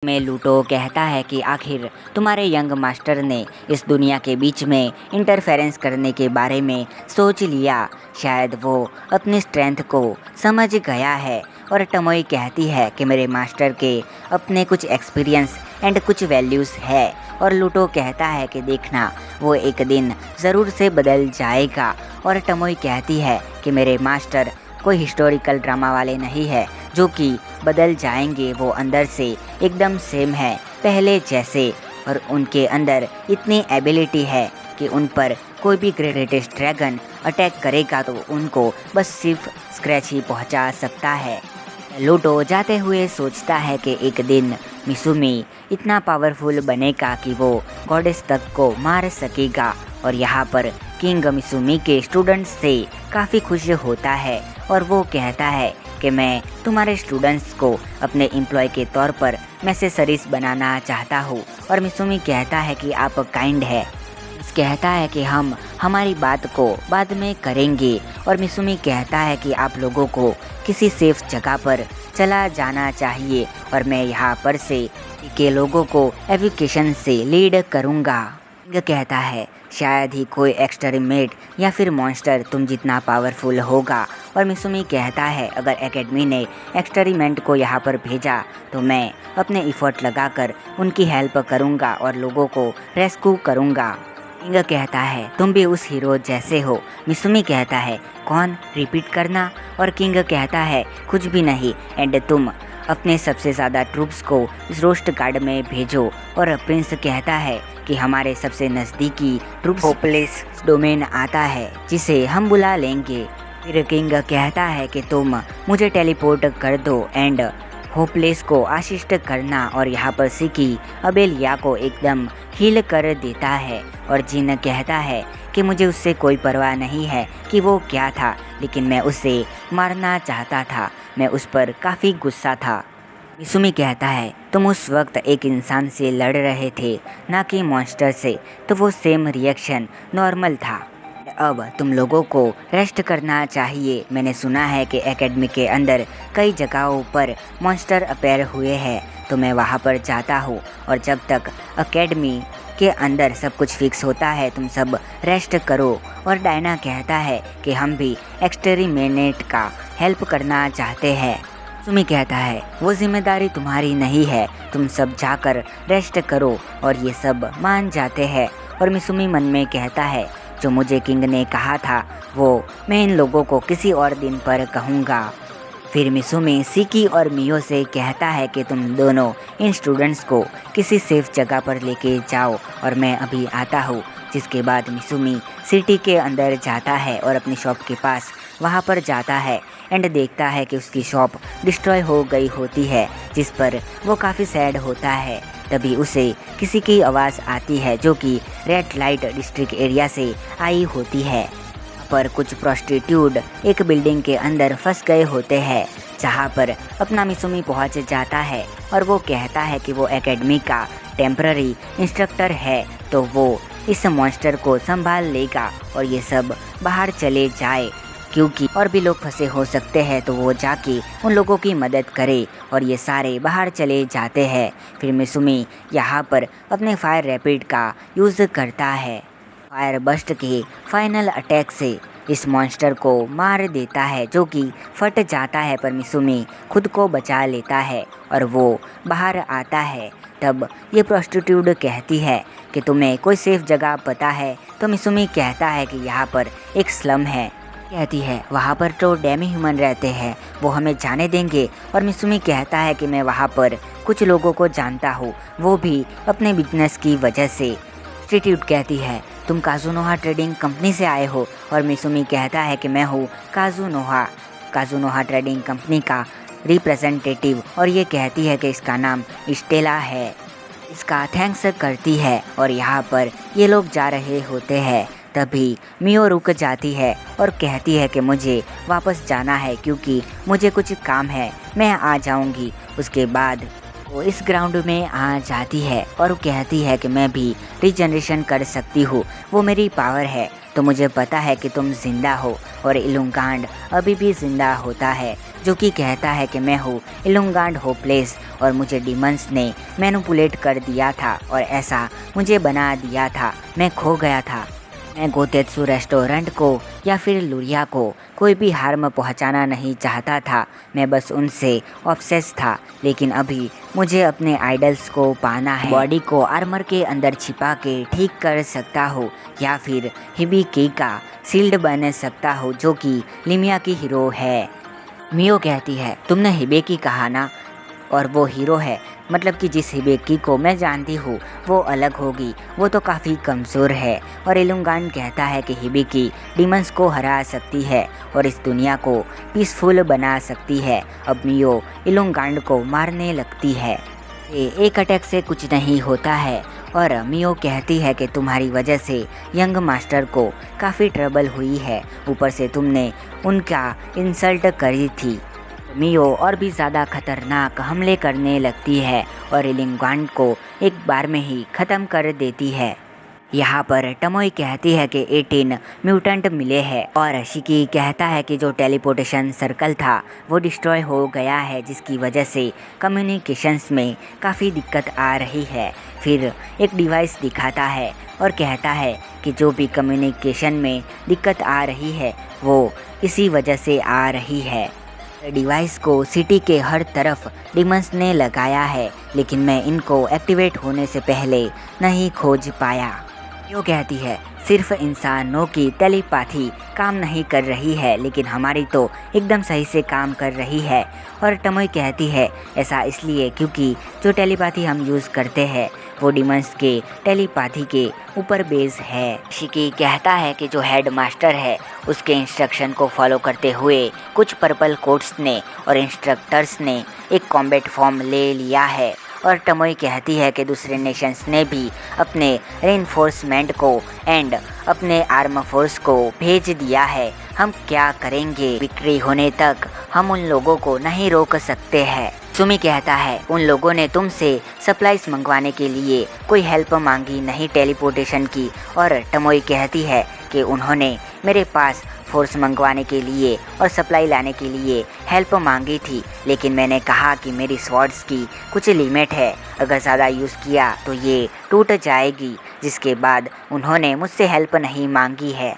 में लूटो कहता है कि आखिर तुम्हारे यंग मास्टर ने इस दुनिया के बीच में इंटरफेरेंस करने के बारे में सोच लिया। शायद वो अपनी स्ट्रेंथ को समझ गया है। और टमोई कहती है कि मेरे मास्टर के अपने कुछ एक्सपीरियंस एंड कुछ वैल्यूज़ है। और लूटो कहता है कि देखना वो एक दिन ज़रूर से बदल जाएगा। और टमोई कहती है कि मेरे मास्टर कोई हिस्टोरिकल ड्रामा वाले नहीं है जो कि बदल जाएंगे। वो अंदर से एकदम सेम है पहले जैसे। और उनके अंदर इतनी एबिलिटी है कि उन पर कोई भी ग्रेटेस्ट ड्रैगन अटैक करेगा तो उनको बस सिर्फ स्क्रैच ही पहुंचा सकता है। लूटो जाते हुए सोचता है कि एक दिन मिसुमी इतना पावरफुल बनेगा कि वो गॉडेस तक को मार सकेगा। और यहाँ पर किंग मिसुमी के स्टूडेंट्स से काफ़ी खुश होता है और वो कहता है कि मैं तुम्हारे स्टूडेंट्स को अपने एम्प्लॉय के तौर पर मैसेसरीज बनाना चाहता हूँ। और मिसुमी कहता है कि आप काइंड है। कहता है कि हम हमारी बात को बाद में करेंगे। और मिसुमी कहता है कि आप लोगों को किसी सेफ जगह पर चला जाना चाहिए और मैं यहाँ पर से के लोगों को एजुकेशन से लीड करूँगा। कहता है शायद ही कोई एक्सटरीमेट या फिर मॉन्स्टर तुम जितना पावरफुल होगा। और मिसुमी कहता है अगर एकेडमी ने एक्सपेरिमेंट को यहाँ पर भेजा तो मैं अपने एफर्ट लगाकर उनकी हेल्प करूँगा और लोगों को रेस्क्यू करूँगा। किंग कहता है तुम भी उस हीरो जैसे हो। मिसुमी कहता है कौन, रिपीट करना। और किंग कहता है कुछ भी नहीं एंड तुम अपने सबसे ज़्यादा ट्रूप्स को इस रोस्ट गार्ड में भेजो। और प्रिंस कहता है कि हमारे सबसे नज़दीकी ट्रूप्स होपलेस डोमेन आता है जिसे हम बुला लेंगे। फिर किंग कहता है कि तुम मुझे टेलीपोर्ट कर दो एंड होपलेस को असिस्ट करना। और यहाँ पर सिकी अबेलिया को एकदम हील कर देता है। और जिन कहता है कि मुझे उससे कोई परवाह नहीं है कि वो क्या था, लेकिन मैं उसे मारना चाहता था, मैं उस पर काफ़ी गुस्सा था। मिसुमी कहता है तुम उस वक्त एक इंसान से लड़ रहे थे ना कि मॉन्स्टर से, तो वो सेम रिएक्शन नॉर्मल था। अब तुम लोगों को रेस्ट करना चाहिए। मैंने सुना है कि एकेडमी के अंदर कई जगहों पर मॉन्स्टर अपेयर हुए हैं, तो मैं वहाँ पर जाता हूँ और जब तक एकेडमी के अंदर सब कुछ फिक्स होता है तुम सब रेस्ट करो। और डायना कहता है कि हम भी एक्सपेरिमेंट का हेल्प करना चाहते हैं। सुमी कहता है वो जिम्मेदारी तुम्हारी नहीं है, तुम सब जाकर रेस्ट करो। और ये सब मान जाते हैं। और मिसुमी मन में कहता है जो मुझे किंग ने कहा था वो मैं इन लोगों को किसी और दिन पर कहूँगा। फिर मिसुमी सिकी और मियो से कहता है कि तुम दोनों इन स्टूडेंट्स को किसी सेफ जगह पर लेके जाओ और मैं अभी आता हूँ। जिसके बाद मिसुमी सिटी के अंदर जाता है और अपनी शॉप के पास वहाँ पर जाता है एंड देखता है कि उसकी शॉप डिस्ट्रॉय हो गई होती है, जिस पर वो काफ़ी सैड होता है। तभी उसे किसी की आवाज़ आती है जो कि रेड लाइट डिस्ट्रिक्ट एरिया से आई होती है। पर कुछ प्रोस्टिट्यूट एक बिल्डिंग के अंदर फंस गए होते हैं, जहाँ पर अपना मिसुमी पहुँच जाता है और वो कहता है कि वो एकेडमी का टेम्पररी इंस्ट्रक्टर है, तो वो इस मॉन्स्टर को संभाल लेगा और ये सब बाहर चले जाए, क्योंकि और भी लोग फंसे हो सकते हैं, तो वो जाके उन लोगों की मदद करे। और ये सारे बाहर चले जाते हैं। फिर मिसुमी यहाँ पर अपने फायर रैपिड का यूज़ करता है। फायर बस्ट के फाइनल अटैक से इस मॉन्स्टर को मार देता है जो कि फट जाता है, पर मिसुमी खुद को बचा लेता है और वो बाहर आता है। तब ये प्रोस्टिट्यूट कहती है कि तुम्हें कोई सेफ जगह पता है, तो मिसुमी कहता है कि यहाँ पर एक स्लम है। कहती है वहाँ पर तो डेमी ह्यूमन रहते हैं, वो हमें जाने देंगे। और मिसुमी कहता है कि मैं वहाँ पर कुछ लोगों को जानता हूँ, वो भी अपने बिजनेस की वजह से। इंस्टीट्यूट कहती है तुम काजुनोहा ट्रेडिंग कंपनी से आए हो। और मिसुमी कहता है कि मैं हूँ काजुनोहा ट्रेडिंग कंपनी का रिप्रेजेंटेटिव। और ये कहती है कि इसका नाम स्टेला है, इसका थैंक्स करती है। और यहाँ पर ये लोग जा रहे होते हैं, तभी मियो रुक जाती है और कहती है कि मुझे वापस जाना है क्योंकि मुझे कुछ काम है, मैं आ जाऊंगी। उसके बाद वो इस ग्राउंड में आ जाती है और कहती है कि मैं भी रीजनरेशन कर सकती हूँ, वो मेरी पावर है, तो मुझे पता है कि तुम जिंदा हो। और इलुंगांड अभी भी जिंदा होता है, जो कि कहता है कि मैं हूँ इलुंगांड होपलेस और मुझे डिमंस ने मैनिपुलेट कर दिया था और ऐसा मुझे बना दिया था। मैं खो गया था। मैं गोतेत्सु रेस्टोरेंट को या फिर लुरिया को कोई भी हार्म पहुंचाना नहीं चाहता था। मैं बस उनसे ऑब्सेस था। लेकिन अभी मुझे अपने आइडल्स को पाना है। बॉडी को आर्मर के अंदर छिपा के ठीक कर सकता हो या फिर हिबिकी का शील्ड बन सकता हो, जो कि लिमिया की हीरो है। मियो कहती है, तुमने हिबेकी कहा ना, और वो हीरो है, मतलब कि जिस हिबेकी को मैं जानती हूँ वो अलग होगी, वो तो काफ़ी कमज़ोर है। और इलुंगान कहता है कि हिबेकी डिमंस को हरा सकती है और इस दुनिया को पीसफुल बना सकती है। अब मियो इलुंगान को मारने लगती है। एक अटैक से कुछ नहीं होता है और मियो कहती है कि तुम्हारी वजह से यंग मास्टर को काफ़ी ट्रबल हुई है, ऊपर से तुमने उनका इंसल्ट करी थी। मियो और भी ज़्यादा खतरनाक हमले करने लगती है और इलुंगान को एक बार में ही ख़त्म कर देती है। यहाँ पर टमोई कहती है कि 18 म्यूटेंट मिले हैं और शिकी कहता है कि जो टेलीपोर्टेशन सर्कल था वो डिस्ट्रॉय हो गया है, जिसकी वजह से कम्युनिकेशंस में काफ़ी दिक्कत आ रही है। फिर एक डिवाइस दिखाता है और कहता है कि जो भी कम्युनिकेशन में दिक्कत आ रही है वो इसी वजह से आ रही है। डिवाइस को सिटी के हर तरफ डिमंस ने लगाया है, लेकिन मैं इनको एक्टिवेट होने से पहले नहीं खोज पाया। यो कहती है, सिर्फ इंसानों की टेलीपैथी काम नहीं कर रही है, लेकिन हमारी तो एकदम सही से काम कर रही है। और टमोई कहती है, ऐसा इसलिए क्योंकि जो टेलीपैथी हम यूज़ करते हैं वो डिमंस के टेलीपैथी के ऊपर बेस है। शिकी कहता है कि जो हेड मास्टर है उसके इंस्ट्रक्शन को फॉलो करते हुए कुछ पर्पल कोट्स ने और इंस्ट्रक्टर्स ने एक कॉम्बैट फॉर्म ले लिया है। और टमोई कहती है कि दूसरे नेशंस ने भी अपने रेनफोर्समेंट को एंड अपने आर्म फोर्स को भेज दिया है। हम क्या करेंगे, विक्ट्री होने तक हम उन लोगों को नहीं रोक सकते हैं। सुमी कहता है, उन लोगों ने तुमसे सप्लाईज मंगवाने के लिए कोई हेल्प मांगी नहीं टेलीपोर्टेशन की। और टमोई कहती है कि उन्होंने मेरे पास फोर्स मंगवाने के लिए और सप्लाई लाने के लिए हेल्प मांगी थी, लेकिन मैंने कहा कि मेरी स्वॉर्ड्स की कुछ लिमिट है, अगर ज़्यादा यूज़ किया तो ये टूट जाएगी, जिसके बाद उन्होंने मुझसे हेल्प नहीं मांगी है।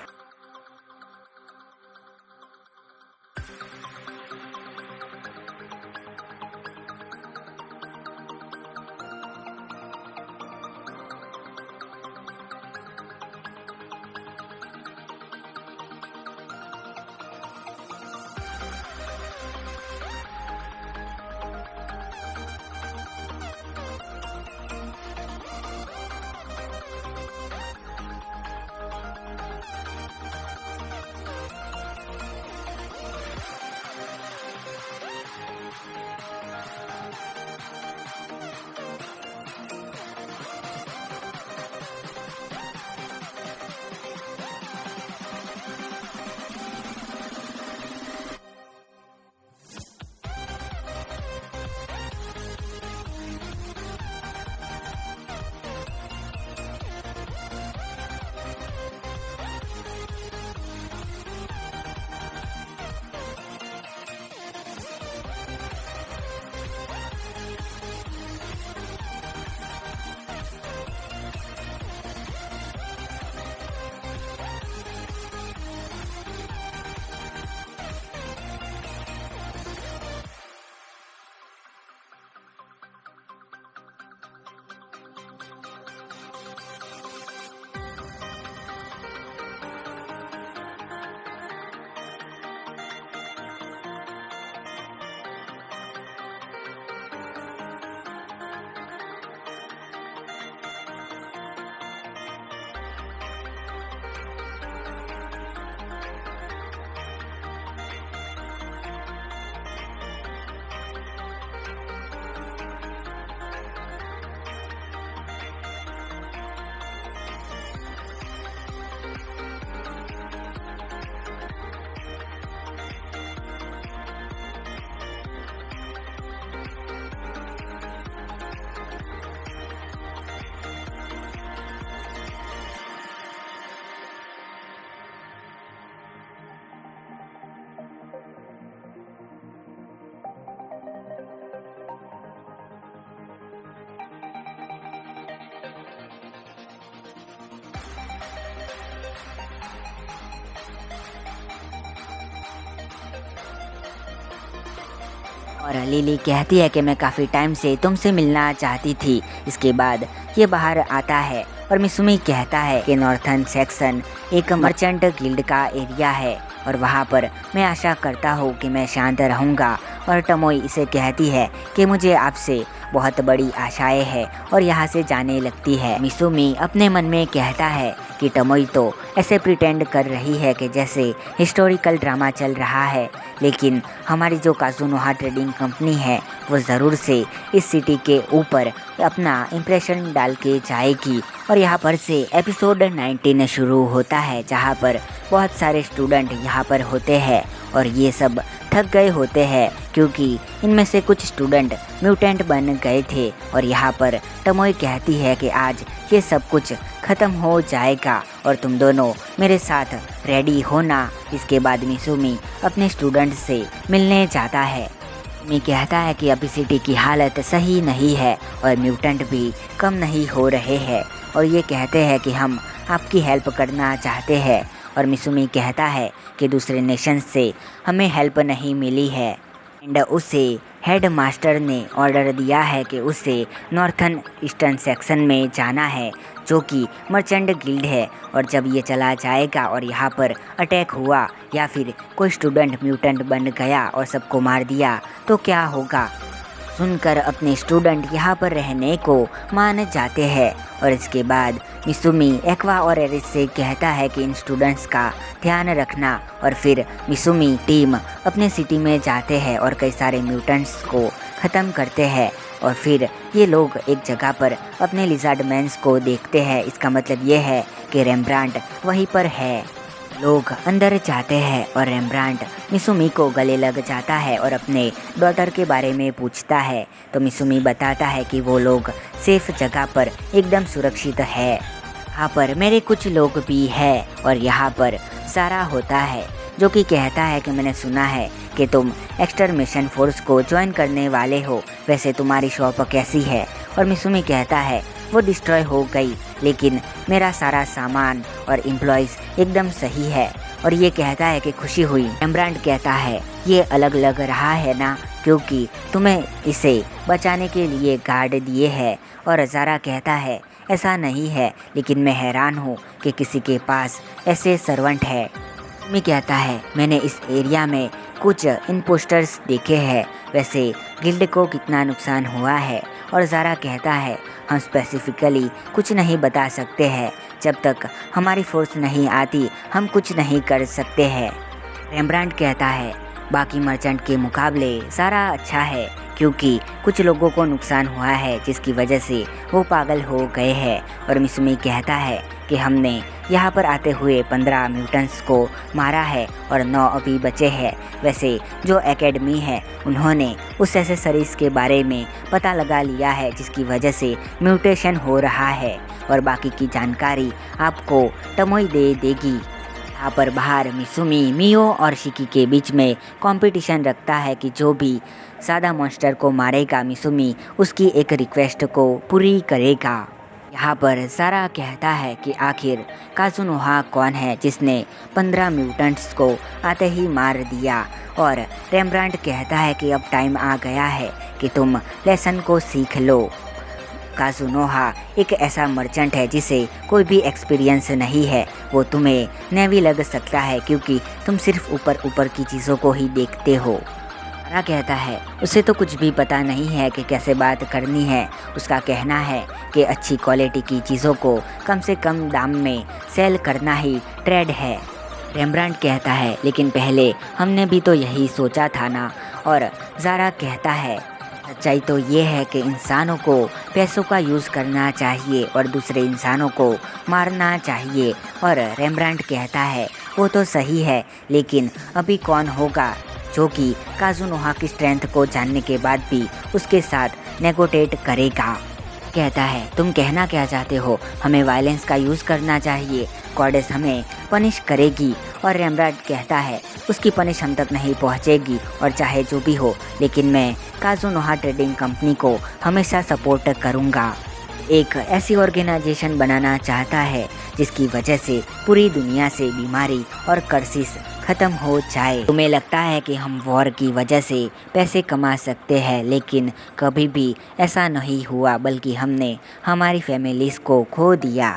और लिली कहती है कि मैं काफ़ी टाइम से तुमसे मिलना चाहती थी। इसके बाद ये बाहर आता है और मिसुमी कहता है कि नॉर्थर्न सेक्शन एक मर्चेंट गिल्ड का एरिया है और वहाँ पर मैं आशा करता हूँ कि मैं शांत रहूँगा। और टमोई इसे कहती है कि मुझे आपसे बहुत बड़ी आशाएं हैं और यहाँ से जाने लगती है। मिसुमी अपने मन में कहता है कि टमोई तो ऐसे प्रिटेंड कर रही है कि जैसे हिस्टोरिकल ड्रामा चल रहा है, लेकिन हमारी जो काज़ुनोहा ट्रेडिंग कंपनी है वो ज़रूर से इस सिटी के ऊपर अपना इम्प्रेशन डाल के जाएगी। और यहाँ पर से एपिसोड 19 शुरू होता है, जहाँ पर बहुत सारे स्टूडेंट यहाँ पर होते हैं और ये सब थक गए होते हैं क्योंकि इनमें से कुछ स्टूडेंट म्यूटेंट बन गए थे। और यहाँ पर टमोई कहती है कि आज ये सब कुछ ख़त्म हो जाएगा और तुम दोनों मेरे साथ रेडी होना। इसके बाद मिसुमी अपने स्टूडेंट से मिलने जाता है। मी कहता है कि अभी सिटी की हालत सही नहीं है और म्यूटेंट भी कम नहीं हो रहे हैं और ये कहते हैं कि हम आपकी हेल्प करना चाहते हैं। और मिसुमी कहता है कि दूसरे नेशन से हमें हेल्प नहीं मिली है एंड उसे हेड मास्टर ने ऑर्डर दिया है कि उसे नॉर्थर्न ईस्टर्न सेक्शन में जाना है, जो कि मर्चेंट गिल्ड है। और जब ये चला जाएगा और यहाँ पर अटैक हुआ या फिर कोई स्टूडेंट म्यूटेंट बन गया और सबको मार दिया तो क्या होगा। सुनकर अपने स्टूडेंट यहाँ पर रहने को मान जाते हैं। और इसके बाद मिसुमी एक्वा और एरिस से कहता है कि इन स्टूडेंट्स का ध्यान रखना। और फिर मिसुमी टीम अपने सिटी में जाते हैं और कई सारे म्यूटेंट्स को ख़त्म करते हैं। और फिर ये लोग एक जगह पर अपने लिज़ार्ड मैन्स को देखते हैं। इसका मतलब ये है कि रेम्ब्रांट वहीं पर है। लोग अंदर जाते हैं और रेम्ब्रांट मिसुमी को गले लग जाता है और अपने डॉटर के बारे में पूछता है तो मिसुमी बताता है कि वो लोग सेफ जगह पर एकदम सुरक्षित है। यहाँ पर मेरे कुछ लोग भी हैं और यहाँ पर सारा होता है जो कि कहता है कि मैंने सुना है कि तुम एक्सटरमिनेशन फोर्स को ज्वाइन करने वाले हो, वैसे तुम्हारी शॉप कैसी है। और मिसुमी कहता है वो डिस्ट्रॉय हो गई, लेकिन मेरा सारा सामान और एम्प्लॉयज़ एकदम सही है। और ये कहता है कि खुशी हुई। रेम्ब्रांट कहता है ये अलग लग रहा है ना, क्योंकि तुम्हें इसे बचाने के लिए गार्ड दिए हैं। और ज़ारा कहता है ऐसा नहीं है, लेकिन मैं हैरान हूँ कि किसी के पास ऐसे सर्वेंट है। मी कहता है मैंने इस एरिया में कुछ इम्पोस्टर्स देखे हैं, वैसे गिल्ड को कितना नुकसान हुआ है। और ज़ारा कहता है हम स्पेसिफिकली कुछ नहीं बता सकते हैं, जब तक हमारी फोर्स नहीं आती हम कुछ नहीं कर सकते हैं। रेम्ब्रांट कहता है बाकी मर्चेंट के मुकाबले ज़ारा अच्छा है, क्योंकि कुछ लोगों को नुकसान हुआ है जिसकी वजह से वो पागल हो गए हैं। और मिसुमी कहता है कि हमने यहाँ पर आते हुए 15 म्यूटेंट्स को मारा है और 9 अभी बचे हैं। वैसे जो एकेडमी है उन्होंने उस एसेसरीज़ के बारे में पता लगा लिया है जिसकी वजह से म्यूटेशन हो रहा है और बाकी की जानकारी आपको टमोई दे देगी। यहाँ पर बाहर मिसुमी मियो और शिकी के बीच में कंपटीशन रखता है कि जो भी सादा मॉन्स्टर को मारेगा मिसुमी उसकी एक रिक्वेस्ट को पूरी करेगा। यहाँ पर ज़ारा कहता है कि आखिर काज़ुनोहा कौन है जिसने 15 म्यूटेंट्स को आते ही मार दिया। और रेम्ब्रांट कहता है कि अब टाइम आ गया है कि तुम लेसन को सीख लो। काज़ुनोहा एक ऐसा मर्चेंट है जिसे कोई भी एक्सपीरियंस नहीं है, वो तुम्हें नेवी लग सकता है क्योंकि तुम सिर्फ ऊपर ऊपर की चीज़ों को ही देखते हो। ज़ारा कहता है उसे तो कुछ भी पता नहीं है कि कैसे बात करनी है। उसका कहना है कि अच्छी क्वालिटी की चीज़ों को कम से कम दाम में सेल करना ही ट्रेड है। रेम्ब्रांट कहता है लेकिन पहले हमने भी तो यही सोचा था ना। और ज़ारा कहता है सच्चाई तो ये है कि इंसानों को पैसों का यूज़ करना चाहिए और दूसरे इंसानों को मारना चाहिए। और रेम्ब्रांट कहता है वो तो सही है, लेकिन अभी कौन होगा जो कि काज़ुनोहा की स्ट्रेंथ को जानने के बाद भी उसके साथ नेगोटिएट करेगा। कहता है तुम कहना क्या चाहते हो, हमें वायलेंस का यूज़ करना चाहिए, गॉडेस हमें पनिश करेगी। और रेम्ब्रांट कहता है उसकी पनिश हम तक नहीं पहुंचेगी और चाहे जो भी हो, लेकिन मैं काज़ुनोहा ट्रेडिंग कंपनी को हमेशा सपोर्ट करूंगा। एक ऐसी ऑर्गेनाइजेशन बनाना चाहता है जिसकी वजह से पूरी दुनिया से बीमारी और कर्सिस खत्म हो जाए। तुम्हें लगता है कि हम वॉर की वजह से पैसे कमा सकते हैं, लेकिन कभी भी ऐसा नहीं हुआ, बल्कि हमने हमारी फैमिलीज को खो दिया।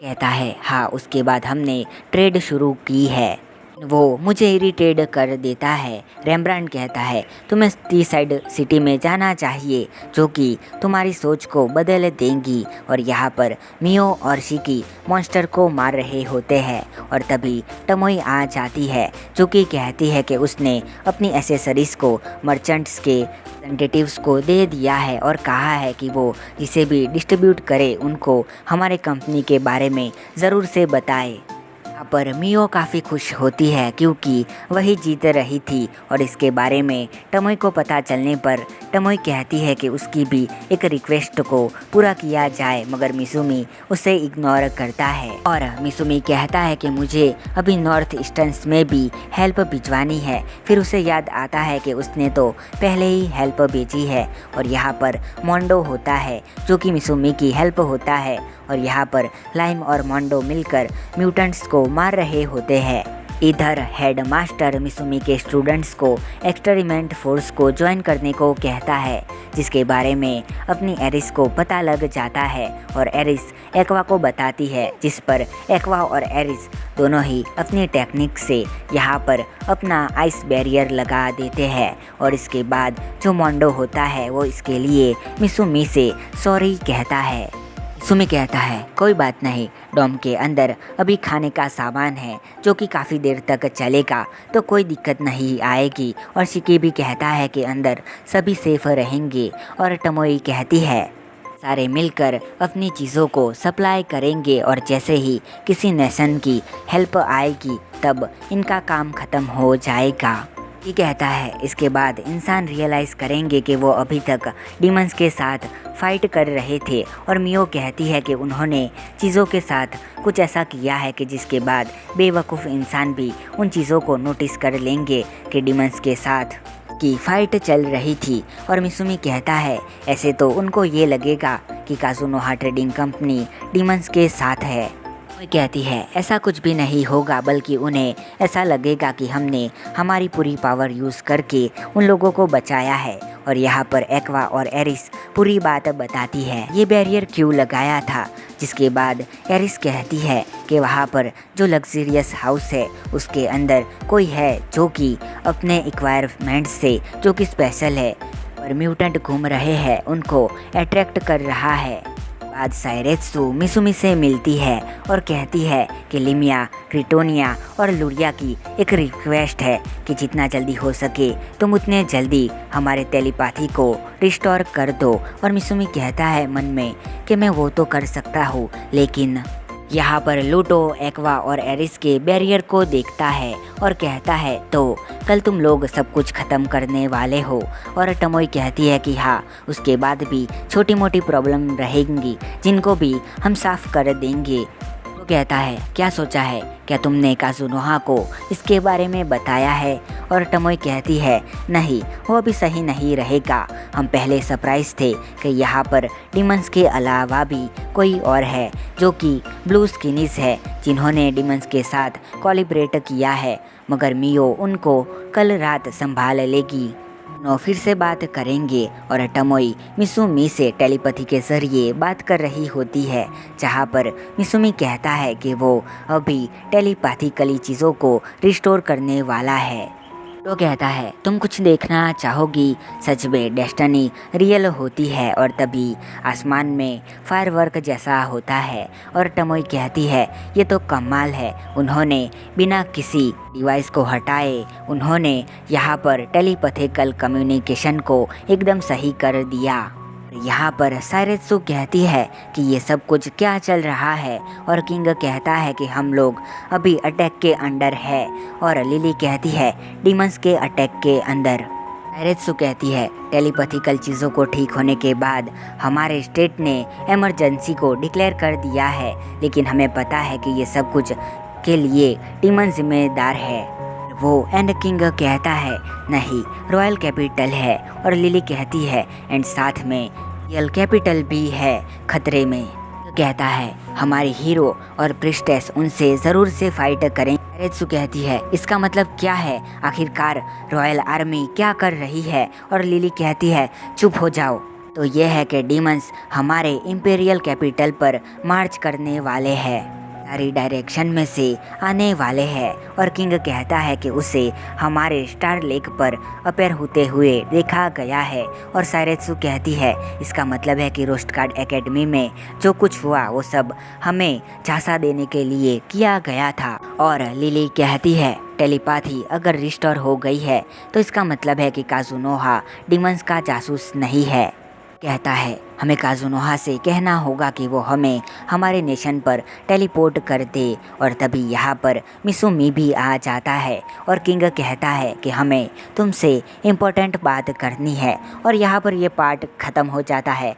कहता है हाँ, उसके बाद हमने ट्रेड शुरू की है। वो मुझे इरिटेट कर देता है। रेम्ब्रांड कहता है तुम्हें टी साइड सिटी में जाना चाहिए, जो कि तुम्हारी सोच को बदल देंगी। और यहाँ पर मियो और शिकी मॉन्स्टर को मार रहे होते हैं और तभी टमोई आ जाती है, जो कि कहती है कि उसने अपनी एसेसरीज को मर्चेंट्स के रिप्रेजेंटेटिव्स को दे दिया है और कहा है कि वो जिसे भी डिस्ट्रीब्यूट करे उनको हमारे कंपनी के बारे में ज़रूर से बताए। यहाँ पर मियो काफ़ी खुश होती है क्योंकि वही जीत रही थी और इसके बारे में टमोई को पता चलने पर टमोई कहती है कि उसकी भी एक रिक्वेस्ट को पूरा किया जाए, मगर मिसुमी उसे इग्नोर करता है। और मिसुमी कहता है कि मुझे अभी नॉर्थ ईस्टर्न्स में भी हेल्प भिजवानी है। फिर उसे याद आता है कि उसने तो पहले ही हेल्प भेजी है। और यहाँ पर मोंडो होता है जो कि मिसुमी की हेल्प होता है और यहाँ पर लाइम और मोंडो मिलकर म्यूटेंट्स को मार रहे होते हैं। इधर हेडमास्टर मिसुमी के स्टूडेंट्स को एक्सपेरिमेंट फोर्स को ज्वाइन करने को कहता है, जिसके बारे में अपनी एरिस को पता लग जाता है और एरिस एक्वा को बताती है, जिस पर एक्वा और एरिस दोनों ही अपनी टेक्निक से यहाँ पर अपना आइस बैरियर लगा देते हैं। और इसके बाद जो मोंडो होता है वो इसके लिए मिसुमी से सॉरी कहता है। सुमी कहता है कोई बात नहीं, डॉम के अंदर अभी खाने का सामान है जो कि काफ़ी देर तक चलेगा, तो कोई दिक्कत नहीं आएगी। और शिकी भी कहता है कि अंदर सभी सेफ रहेंगे। और टमोई कहती है सारे मिलकर अपनी चीज़ों को सप्लाई करेंगे और जैसे ही किसी नेशन की हेल्प आएगी तब इनका काम ख़त्म हो जाएगा। ये कहता है इसके बाद इंसान रियलाइज़ करेंगे कि वो अभी तक डीमंस के साथ फाइट कर रहे थे। और मियो कहती है कि उन्होंने चीज़ों के साथ कुछ ऐसा किया है कि जिसके बाद बेवकूफ़ इंसान भी उन चीज़ों को नोटिस कर लेंगे कि डीमंस के साथ की फाइट चल रही थी। और मिसुमी कहता है ऐसे तो उनको ये लगेगा कि काजुनोहा ट्रेडिंग कंपनी डीमंस के साथ है। वो कहती है ऐसा कुछ भी नहीं होगा, बल्कि उन्हें ऐसा लगेगा कि हमने हमारी पूरी पावर यूज़ करके उन लोगों को बचाया है। और यहाँ पर एक्वा और एरिस पूरी बात बताती है ये बैरियर क्यों लगाया था, जिसके बाद एरिस कहती है कि वहाँ पर जो लग्जरियस हाउस है उसके अंदर कोई है जो कि अपने इक्वायरमेंट से जो कि स्पेशल है और म्यूटेंट घूम रहे हैं उनको अट्रैक्ट कर रहा है। बाद साइरेत्सु मिसुमी से मिलती है और कहती है कि लिमिया, क्रिटोनिया और लुरिया की एक रिक्वेस्ट है कि जितना जल्दी हो सके तुम उतने जल्दी हमारे टेलीपैथी को रिस्टोर कर दो। और मिसुमी कहता है मन में कि मैं वो तो कर सकता हूँ, लेकिन यहाँ पर लूटो एक्वा और एरिस के बैरियर को देखता है और कहता है तो कल तुम लोग सब कुछ ख़त्म करने वाले हो। और टमोई कहती है कि हाँ, उसके बाद भी छोटी मोटी प्रॉब्लम रहेंगी जिनको भी हम साफ़ कर देंगे। वो कहता है क्या सोचा है, क्या तुमने काजुनोहा को इसके बारे में बताया है? और टमोई कहती है नहीं, वो भी सही नहीं रहेगा। हम पहले सरप्राइज थे कि यहाँ पर डीमंस के अलावा भी कोई और है जो कि ब्लू स्किनीज है जिन्होंने डीमंस के साथ कोलिब्रेट किया है, मगर मियो उनको कल रात संभाल लेगी। नो फिर से बात करेंगे। और टमोई मिसुमी से टेलीपैथी के जरिए बात कर रही होती है, जहाँ पर मिसुमी कहता है कि वो अभी टेलीपैथिकली चीज़ों को रिस्टोर करने वाला है। तो कहता है तुम कुछ देखना चाहोगी, सच में डेस्टिनी रियल होती है। और तभी आसमान में फायरवर्क जैसा होता है और टमोई कहती है ये तो कमाल है, उन्होंने बिना किसी डिवाइस को हटाए उन्होंने यहाँ पर टेलीपैथिकल कम्युनिकेशन को एकदम सही कर दिया। यहाँ पर साइरेत्सु कहती है कि ये सब कुछ क्या चल रहा है और किंग कहता है कि हम लोग अभी अटैक के अंडर है और लिली कहती है डीमंस के अटैक के अंदर। साइरेत्सु कहती है टेलीपैथिकल चीज़ों को ठीक होने के बाद हमारे स्टेट ने इमरजेंसी को डिक्लेयर कर दिया है, लेकिन हमें पता है कि ये सब कुछ के लिए डीमन जिम्मेदार है। वो एंड किंग कहता है नहीं, रॉयल कैपिटल है। और लिली कहती है एंड साथ में रियल कैपिटल भी है खतरे में। कहता है हमारे हीरो और प्रिस्टेस उनसे ज़रूर से फाइट करें। रेत्सु कहती है इसका मतलब क्या है, आखिरकार रॉयल आर्मी क्या कर रही है। और लिली कहती है चुप हो जाओ। तो यह है कि डीमंस हमारे इंपीरियल कैपिटल पर मार्च करने वाले हैं, सारी डायरेक्शन में से आने वाले हैं। और किंग कहता है कि उसे हमारे स्टार लेक पर अपेयर होते हुए देखा गया है। और सायरेत्सु कहती है इसका मतलब है कि रोस्ट कार्ड एकेडमी में जो कुछ हुआ वो सब हमें झांसा देने के लिए किया गया था। और लिली कहती है टेलीपैथी अगर रिस्टोर हो गई है तो इसका मतलब है कि काजुनोहा डीमंस का जासूस नहीं है। कहता है हमें काजुनोहा से कहना होगा कि वो हमें हमारे नेशन पर टेलीपोर्ट कर दे। और तभी यहाँ पर मिसुमी भी आ जाता है। और किंग कहता है कि हमें तुमसे इम्पोर्टेंट बात करनी है। और यहाँ पर ये पार्ट ख़त्म हो जाता है।